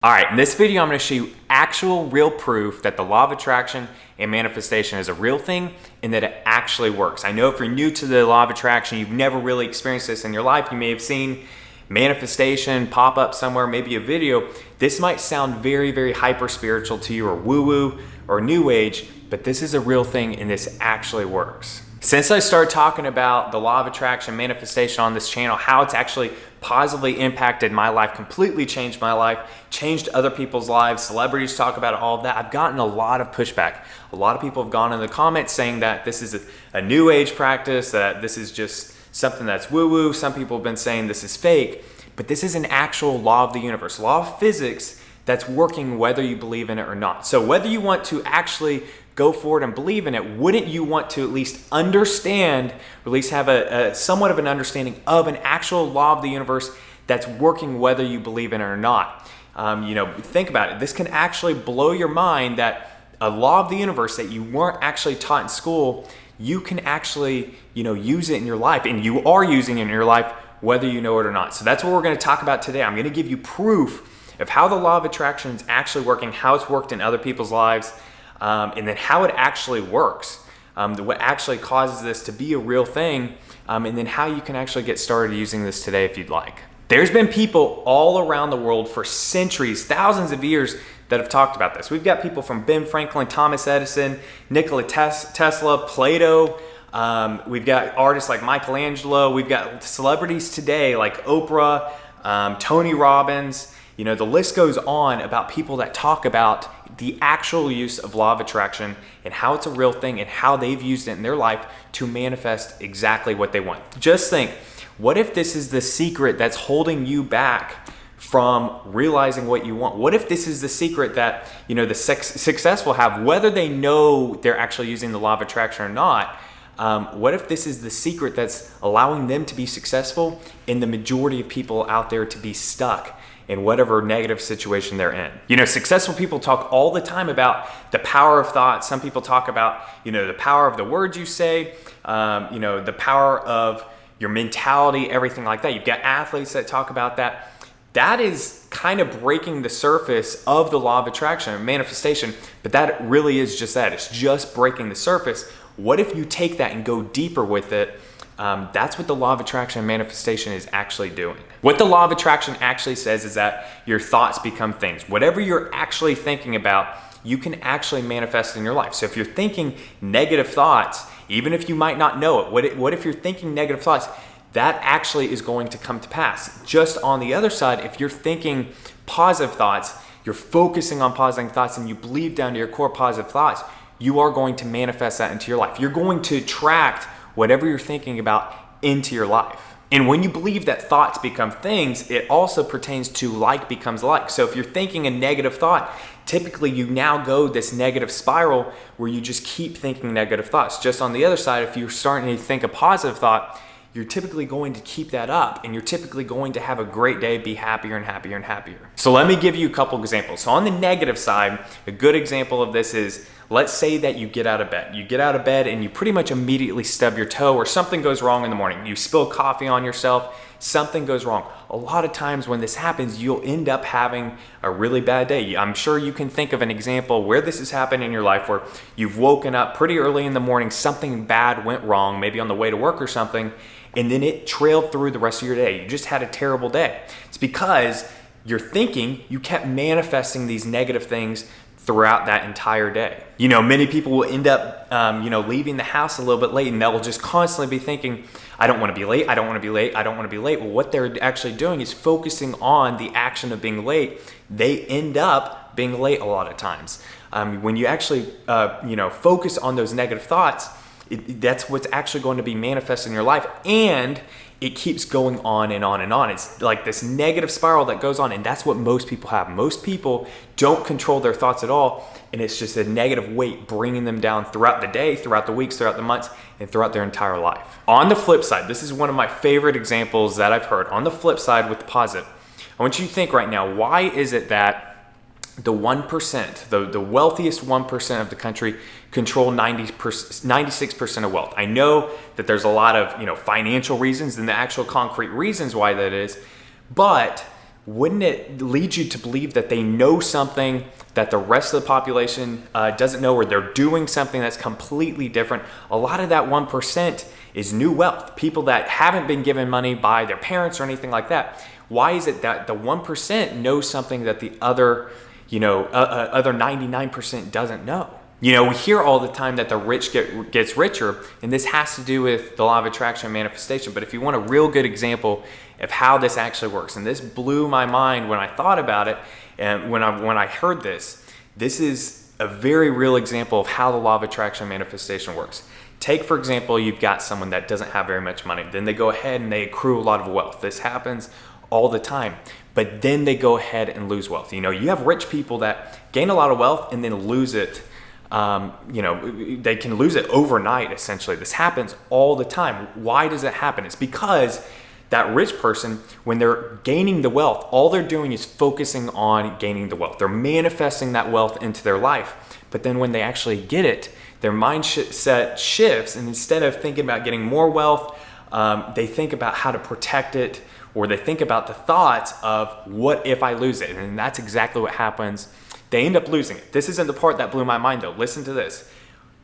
All right, in this video, I'm going to show you actual real proof that the law of attraction and manifestation is a real thing and that it actually works. I know if you're new to the law of attraction, you've never really experienced this in your life. You may have seen manifestation pop up somewhere, maybe a video. This might sound very, very hyper spiritual to you or woo-woo or new age, but this is a real thing and this actually works. Since I started talking about the law of attraction manifestation on this channel, how it's actually positively impacted my life, completely changed my life, changed other people's lives, celebrities talk about it, all of that, I've gotten a lot of pushback. A lot of people have gone in the comments saying that this is a new age practice, that this is just something that's woo-woo. Some people have been saying this is fake, but this is an actual law of the universe, law of physics that's working whether you believe in it or not. So whether you want to actually go forward and believe in it, wouldn't you want to at least understand, or at least have a somewhat of an understanding of an actual law of the universe that's working whether you believe in it or not? Think about it. This can actually blow your mind that a law of the universe that you weren't actually taught in school, you can actually, use it in your life, and you are using it in your life whether you know it or not. So that's what we're going to talk about today. I'm going to give you proof of how the law of attraction is actually working, how it's worked in other people's lives, and then how it actually works, what actually causes this to be a real thing, and then how you can actually get started using this today if you'd like. There's been people all around the world for centuries, thousands of years, that have talked about this. We've got people from Ben Franklin, Thomas Edison, Nikola Tesla, Plato. We've got artists like Michelangelo. We've got celebrities today like Oprah, Tony Robbins. The list goes on about people that talk about the actual use of law of attraction and how it's a real thing and how they've used it in their life to manifest exactly what they want. Just think, what if this is the secret that's holding you back from realizing what you want? What if this is the secret that the successful have, whether they know they're actually using the law of attraction or not? What if this is the secret that's allowing them to be successful and the majority of people out there to be stuck in whatever negative situation they're in? Successful people talk all the time about the power of thought. Some people talk about, the power of the words you say, the power of your mentality, everything like that. You've got athletes that talk about that. That is kind of breaking the surface of the law of attraction and manifestation, but that really is just that. It's just breaking the surface. What if you take that and go deeper with it? That's what the law of attraction and manifestation is actually doing. What the law of attraction actually says is that your thoughts become things. Whatever you're actually thinking about, you can actually manifest in your life. So if you're thinking negative thoughts, even if you might not know it, what if you're thinking negative thoughts, that actually is going to come to pass. Just on the other side, if you're thinking positive thoughts, you're focusing on positive thoughts and you believe down to your core positive thoughts, you are going to manifest that into your life. You're going to attract whatever you're thinking about into your life. And when you believe that thoughts become things, it also pertains to like becomes like. So if you're thinking a negative thought, typically you now go this negative spiral where you just keep thinking negative thoughts. Just on the other side, if you're starting to think a positive thought, you're typically going to keep that up and you're typically going to have a great day, be happier and happier and happier. So let me give you a couple examples. So on the negative side, a good example of this is, let's say that you get out of bed. You get out of bed and you pretty much immediately stub your toe or something goes wrong in the morning. You spill coffee on yourself, something goes wrong. A lot of times when this happens, you'll end up having a really bad day. I'm sure you can think of an example where this has happened in your life where you've woken up pretty early in the morning, something bad went wrong, maybe on the way to work or something, and then it trailed through the rest of your day. You just had a terrible day. It's because you're thinking, you kept manifesting these negative things throughout that entire day. Many people will end up, leaving the house a little bit late and they'll just constantly be thinking, I don't want to be late, I don't want to be late, I don't want to be late. Well, what they're actually doing is focusing on the action of being late. They end up being late a lot of times. When you actually, focus on those negative thoughts, that's what's actually going to be manifested in your life, and it keeps going on and on and on. It's like this negative spiral that goes on, and that's what most people have. Most people don't control their thoughts at all, and it's just a negative weight bringing them down throughout the day, throughout the weeks, throughout the months, and throughout their entire life. On the flip side, this is one of my favorite examples that I've heard. On the flip side with the positive, I want you to think right now, why is it that the 1%, the wealthiest 1% of the country control 96% of wealth? I know that there's a lot of financial reasons and the actual concrete reasons why that is, but wouldn't it lead you to believe that they know something that the rest of the population doesn't know, or they're doing something that's completely different? A lot of that 1% is new wealth, people that haven't been given money by their parents or anything like that. Why is it that the 1% knows something that the other 99% doesn't know? We hear all the time that the rich gets richer, and this has to do with the law of attraction and manifestation. But if you want a real good example of how this actually works, and this blew my mind when I thought about it, and when I heard this is a very real example of how the law of attraction and manifestation works. Take, for example, you've got someone that doesn't have very much money. Then they go ahead and they accrue a lot of wealth. This happens all the time. But then they go ahead and lose wealth. You have rich people that gain a lot of wealth and then lose it. They can lose it overnight, essentially. This happens all the time. Why does it happen? It's because that rich person, when they're gaining the wealth, all they're doing is focusing on gaining the wealth. They're manifesting that wealth into their life. But then when they actually get it, their mindset shifts, and instead of thinking about getting more wealth, they think about how to protect it, or they think about the thoughts of, what if I lose it? And that's exactly what happens. They end up losing it. This isn't the part that blew my mind, though. Listen to this.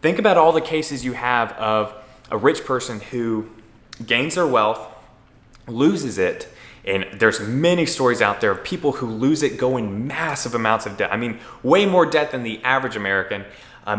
Think about all the cases you have of a rich person who gains their wealth, loses it, and there's many stories out there of people who lose it, go in massive amounts of debt. I mean, way more debt than the average American.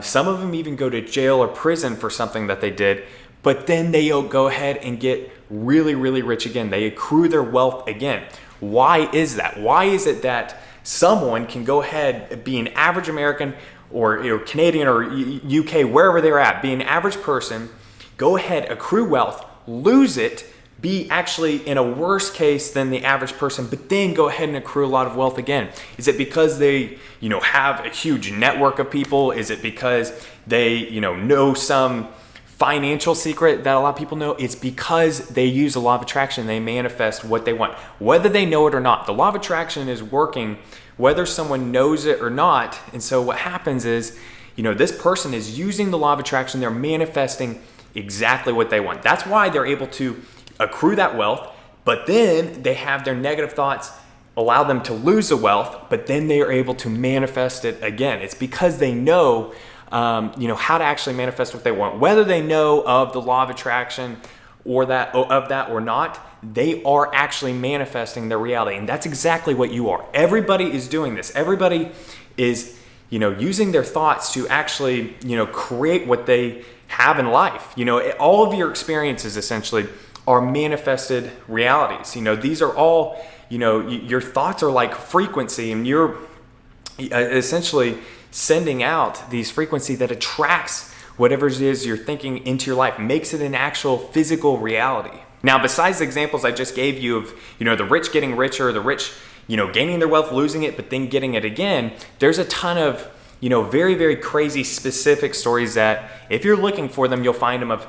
Some of them even go to jail or prison for something that they did, but then they go ahead and get really, really rich again. They accrue their wealth again. Why is that? Why is it that someone can go ahead, be an average American or Canadian or UK, wherever they're at, be an average person, go ahead, accrue wealth, lose it, be actually in a worse case than the average person, but then go ahead and accrue a lot of wealth again? Is it because they, have a huge network of people? Is it because they, know some financial secret that a lot of people know? It's because they use the law of attraction. They manifest what they want, whether they know it or not. The law of attraction is working whether someone knows it or not. And so what happens is, this person is using the law of attraction. They're manifesting exactly what they want. That's why they're able to accrue that wealth, but then they have their negative thoughts allow them to lose the wealth, but then they are able to manifest it again. It's because they know how to actually manifest what they want. Whether they know of the law of attraction or that or not, they are actually manifesting their reality. And that's exactly what you are. Everybody is doing this. Everybody is, using their thoughts to actually, create what they have in life. All of your experiences essentially are manifested realities. These are all, your thoughts are like frequency, and you're essentially sending out these frequency that attracts whatever it is you're thinking into your life, makes it an actual physical reality. Now, besides the examples I just gave you of, the rich getting richer, the rich, gaining their wealth, losing it, but then getting it again, there's a ton of, very, very crazy specific stories that if you're looking for them, you'll find them of,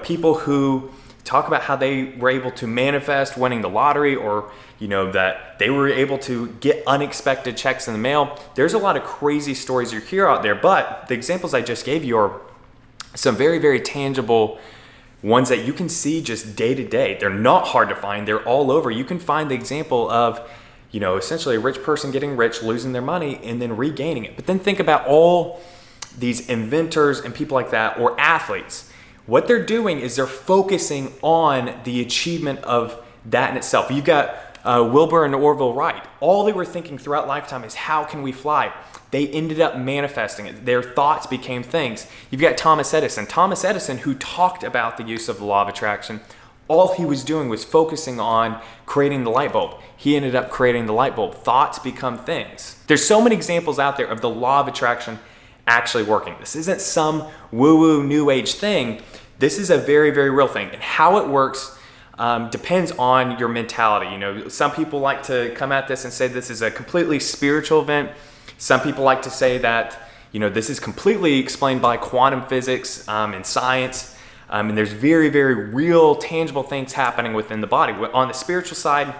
people who talk about how they were able to manifest winning the lottery, or that they were able to get unexpected checks in the mail. There's a lot of crazy stories you hear out there, but the examples I just gave you are some very, very tangible ones that you can see just day to day. They're not hard to find. They're all over. You can find the example of, essentially a rich person getting rich, losing their money, and then regaining it. But then think about all these inventors and people like that, or athletes. What they're doing is they're focusing on the achievement of that in itself. You've got Wilbur and Orville Wright. All they were thinking throughout lifetime is, how can we fly? They ended up manifesting it. Their thoughts became things. You've got Thomas Edison. Thomas Edison, who talked about the use of the law of attraction, all he was doing was focusing on creating the light bulb. He ended up creating the light bulb. Thoughts become things. There's so many examples out there of the law of attraction actually working. This isn't some woo-woo new age thing. This is a very, very real thing. And how it works depends on your mentality. Some people like to come at this and say this is a completely spiritual event. Some people like to say that, this is completely explained by quantum physics and science. And there's very, very real, tangible things happening within the body. On the spiritual side,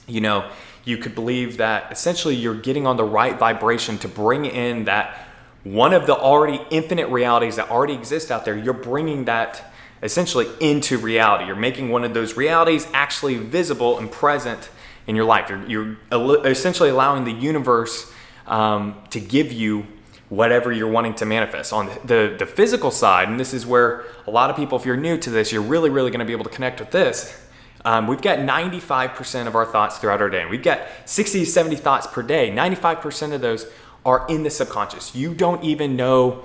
you could believe that essentially you're getting on the right vibration to bring in that one of the already infinite realities that already exist out there. You're bringing that essentially into reality. You're making one of those realities actually visible and present in your life. You're essentially allowing the universe to give you whatever you're wanting to manifest. On the physical side, and this is where a lot of people, if you're new to this, you're really going to be able to connect with this. We've got 95% of our thoughts throughout our day. And we've got 60 to 70 thoughts per day. 95% of those are in the subconscious. You don't even know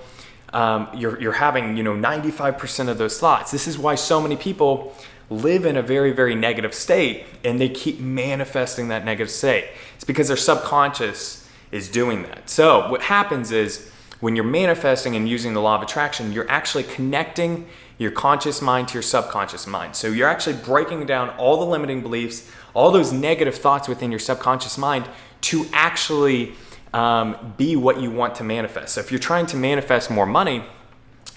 you're having 95% of those thoughts. This is why so many people live in a very, very negative state, and they keep manifesting that negative state. It's because their subconscious is doing that. So what happens is when you're manifesting and using the law of attraction, you're actually connecting your conscious mind to your subconscious mind. So you're actually breaking down all the limiting beliefs, all those negative thoughts within your subconscious mind to actually be what you want to manifest. So if you're trying to manifest more money,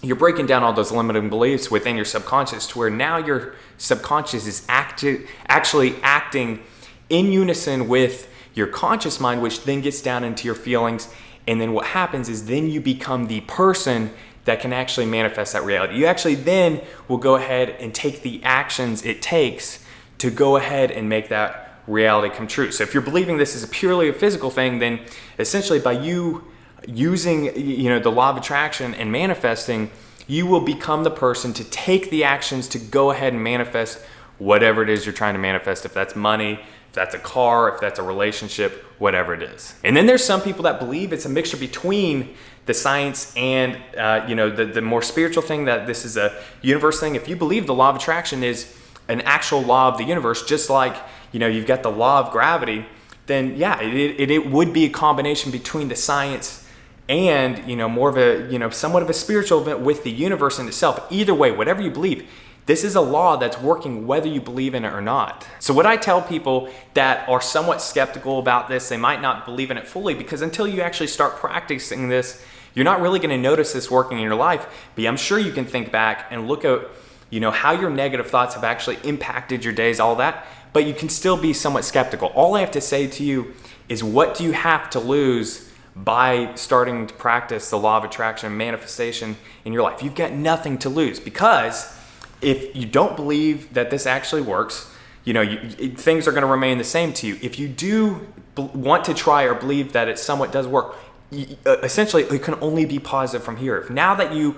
you're breaking down all those limiting beliefs within your subconscious to where now your subconscious is actually acting in unison with your conscious mind, which then gets down into your feelings. And then what happens is then you become the person that can actually manifest that reality. You actually then will go ahead and take the actions it takes to go ahead and make that reality come true. So if you're believing this is purely a physical thing, then essentially by you using the law of attraction and manifesting, you will become the person to take the actions to go ahead and manifest whatever it is you're trying to manifest. If that's money, if that's a car, if that's a relationship, whatever it is. And then there's some people that believe it's a mixture between the science and the more spiritual thing, that this is a universe thing. If you believe the law of attraction is an actual law of the universe, just like you've got the law of gravity, then yeah, it would be a combination between the science and more of a somewhat of a spiritual event with the universe in itself. Either way, whatever you believe, this is a law that's working whether you believe in it or not. So what I tell people that are somewhat skeptical about this, they might not believe in it fully, because until you actually start practicing this, you're not really going to notice this working in your life. But I'm sure you can think back and look at how your negative thoughts have actually impacted your days, all that, but you can still be somewhat skeptical. All I have to say to you is, what do you have to lose by starting to practice the law of attraction and manifestation in your life? You've got nothing to lose, because if you don't believe that this actually works, things are going to remain the same to you. If you do want to try or believe that it somewhat does work, essentially it can only be positive from here. If now that you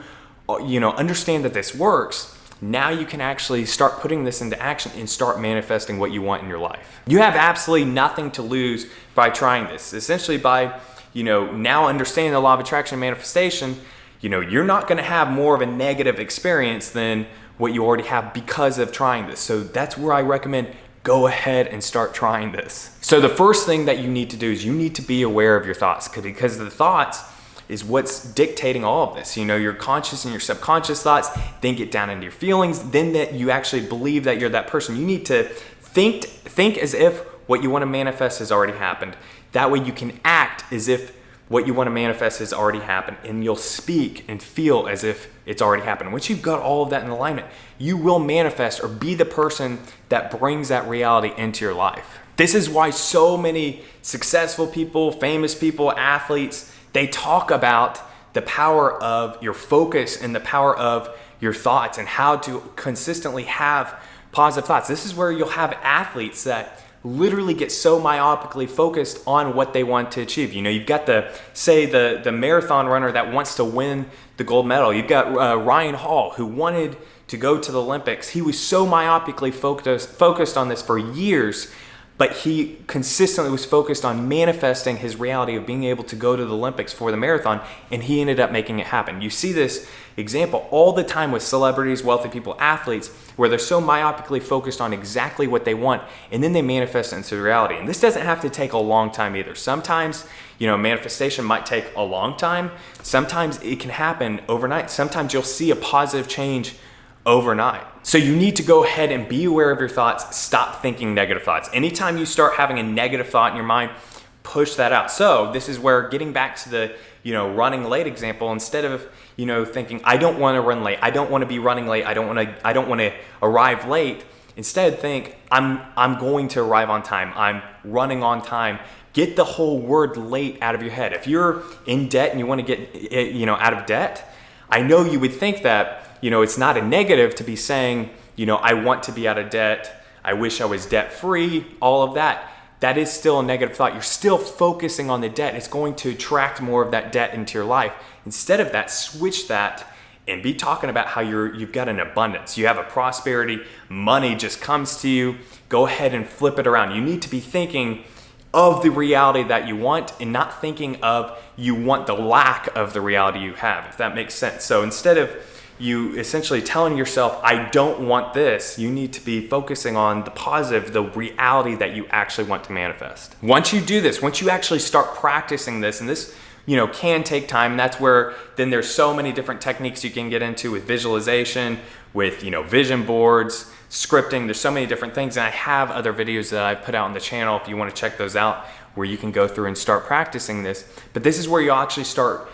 understand that this works, now you can actually start putting this into action and start manifesting what you want in your life. You have absolutely nothing to lose by trying this. Essentially by now understanding the law of attraction and manifestation, you're not going to have more of a negative experience than what you already have because of trying this. So that's where I recommend go ahead and start trying this. So the first thing that you need to do is you need to be aware of your thoughts, because the thoughts is what's dictating all of this. Your conscious and your subconscious thoughts then get down into your feelings, then that you actually believe that you're that person. You need to think as if what you want to manifest has already happened. That way you can act as if what you want to manifest has already happened, and you'll speak and feel as if it's already happened. Once you've got all of that in alignment, you will manifest or be the person that brings that reality into your life. This is why so many successful people, famous people, athletes, they talk about the power of your focus and the power of your thoughts and how to consistently have positive thoughts. This is where you'll have athletes that literally get so myopically focused on what they want to achieve. You've got the marathon runner that wants to win the gold medal. You've got Ryan Hall, who wanted to go to the Olympics. He was so myopically focused on this for years, but he consistently was focused on manifesting his reality of being able to go to the Olympics for the marathon, and he ended up making it happen. You see this example all the time with celebrities, wealthy people, athletes, where they're so myopically focused on exactly what they want, and then they manifest it into reality. And this doesn't have to take a long time either. Sometimes, manifestation might take a long time. Sometimes it can happen overnight. Sometimes you'll see a positive change overnight. So you need to go ahead and be aware of your thoughts. Stop thinking negative thoughts. Anytime you start having a negative thought in your mind, push that out. So this is where, getting back to the running late example, instead of thinking I don't want to run late, I don't want to be running late, I don't want to arrive late, instead think I'm going to arrive on time, I'm running on time. Get the whole word late out of your head. If you're in debt and you want to get out of debt, I know you would think that it's not a negative to be saying I want to be out of debt I wish I was debt free, all of that. That is still a negative thought. You're still focusing on the debt. It's going to attract more of that debt into your life. Instead of that, switch that and be talking about how you've got an abundance. You have a prosperity, money just comes to you. Go ahead and flip it around. You need to be thinking of the reality that you want and not thinking of you want the lack of the reality you have, if that makes sense. So instead of you essentially telling yourself, I don't want this, you need to be focusing on the positive, the reality that you actually want to manifest. Once you do this, once you actually start practicing this, and this can take time, and that's where then there's so many different techniques you can get into with visualization, with vision boards, scripting. There's so many different things, and I have other videos that I put out on the channel if you want to check those out, where you can go through and start practicing this. But this is where you actually start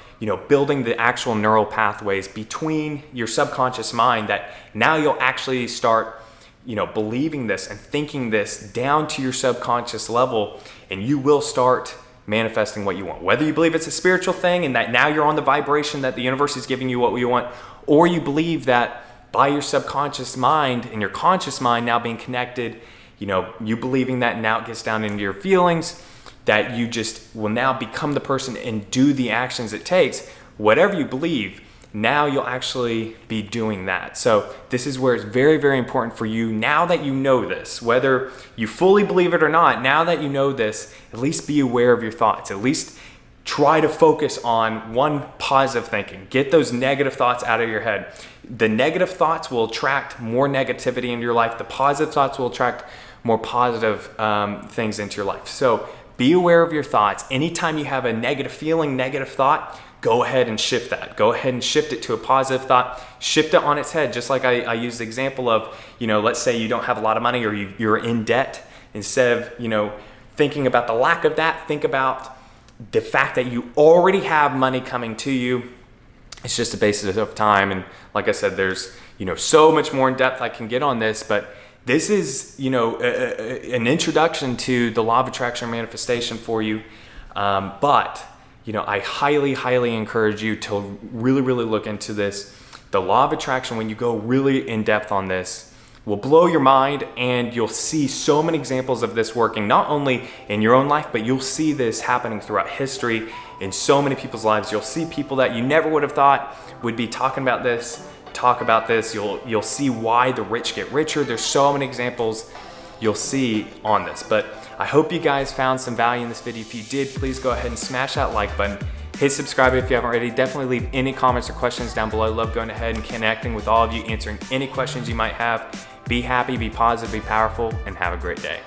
building the actual neural pathways between your subconscious mind, that now you'll actually start believing this and thinking this down to your subconscious level, and you will start manifesting what you want. Whether you believe it's a spiritual thing and that now you're on the vibration that the universe is giving you what you want, or you believe that by your subconscious mind and your conscious mind now being connected, you believing that now it gets down into your feelings, that you just will now become the person and do the actions it takes. Whatever you believe, now you'll actually be doing that. So this is where it's very, very important for you, now that you know this, whether you fully believe it or not, now that you know this, at least be aware of your thoughts. At least try to focus on one positive thinking. Get those negative thoughts out of your head. The negative thoughts will attract more negativity into your life. The positive thoughts will attract more positive things into your life. So be aware of your thoughts. Anytime you have a negative feeling, negative thought, go ahead and shift that. Go ahead and shift it to a positive thought. Shift it on its head. Just like I used the example of, let's say you don't have a lot of money, or you're in debt. Instead of, thinking about the lack of that, think about the fact that you already have money coming to you. It's just a basis of time. And like I said, there's, so much more in depth I can get on this, but this is, an introduction to the law of attraction or manifestation for you. But I highly, highly encourage you to really, really look into this. The law of attraction, when you go really in depth on this, will blow your mind, and you'll see so many examples of this working, not only in your own life, but you'll see this happening throughout history in so many people's lives. You'll see people that you never would have thought would be talking about this, talk about this. You'll see why the rich get richer. There's so many examples you'll see on this. But I hope you guys found some value in this video. If you did, please go ahead and smash that like button. Hit subscribe if you haven't already. Definitely leave any comments or questions down below. I love going ahead and connecting with all of you, answering any questions you might have. Be happy, be positive, be powerful, and have a great day.